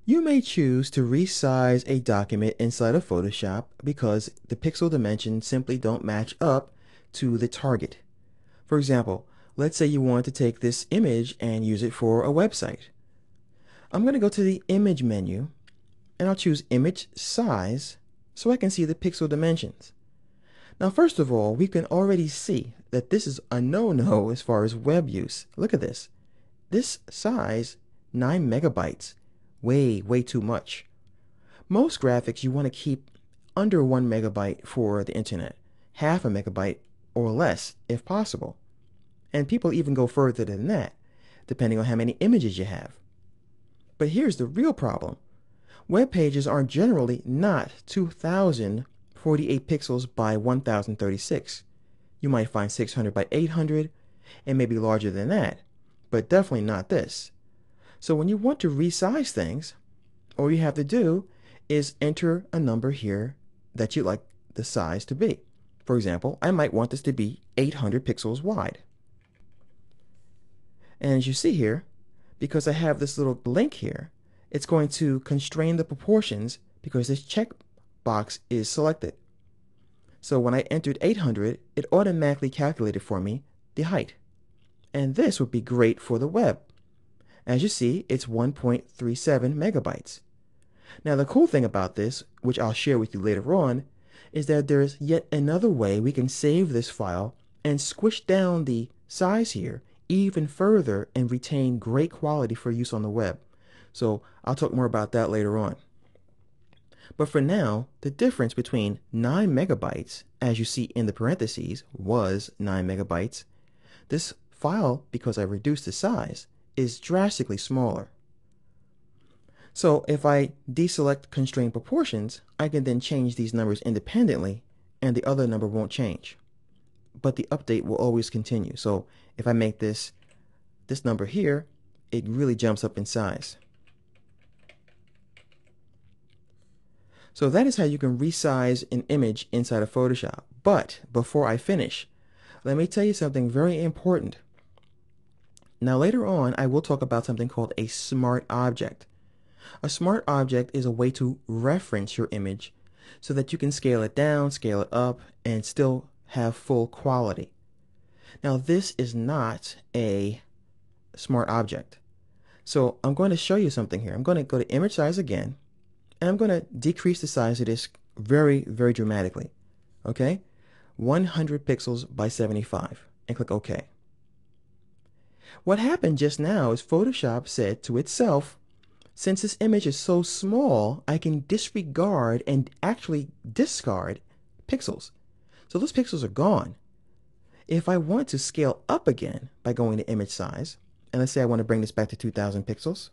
You may choose to resize a document inside of Photoshop because the pixel dimensions simply don't match up to the target. For example, let's say you want to take this image and use it for a website. I'm going to go to the Image menu and I'll choose Image Size so I can see the pixel dimensions. Now, first of all, we can already see that this is a no-no as far as web use. Look at this. This size, 9 megabytes, way too much. Most graphics you want to keep under 1 megabyte for the internet, half a megabyte or less if possible. And people even go further than that, depending on how many images you have. But here's the real problem. Web pages are generally not 2048 pixels by 1036. You might find 600 by 800 and maybe larger than that, but definitely not this. So when you want to resize things, all you have to do is enter a number here that you'd like the size to be. For example, I might want this to be 800 pixels wide. And as you see here, because I have this little link here, it's going to constrain the proportions because this checkbox is selected. So when I entered 800, it automatically calculated for me the height. And this would be great for the web. As you see, it's 1.37 megabytes. Now the cool thing about this, which I'll share with you later on, is that there's yet another way we can save this file and squish down the size here even further and retain great quality for use on the web. So I'll talk more about that later on. But for now, the difference between 9 megabytes, as you see in the parentheses, was 9 megabytes. This file, because I reduced the size, is drastically smaller. So if I deselect constrained proportions, I can then change these numbers independently and the other number won't change. But the update will always continue. So if I make this number here, it really jumps up in size. So that is how you can resize an image inside of Photoshop. But before I finish, let me tell you something very important. Now later on, I will talk about something called a smart object. A smart object is a way to reference your image so that you can scale it down, scale it up, and still have full quality. Now this is not a smart object. So I'm going to show you something here. I'm going to go to image size again, and I'm going to decrease the size of this very dramatically. Okay? 100 pixels by 75, and click OK. What happened just now is Photoshop said to itself, since this image is so small, I can disregard and actually discard pixels. So those pixels are gone. If I want to scale up again by going to image size, and let's say I want to bring this back to 2000 pixels.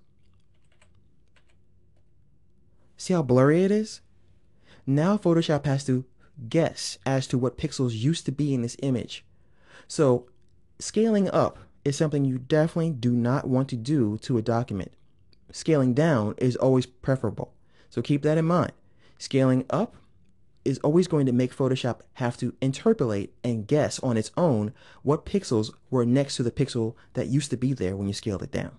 See how blurry it is? Now Photoshop has to guess as to what pixels used to be in this image. So scaling up is something you definitely do not want to do to a document. Scaling down is always preferable. So keep that in mind. Scaling up is always going to make Photoshop have to interpolate and guess on its own what pixels were next to the pixel that used to be there when you scaled it down.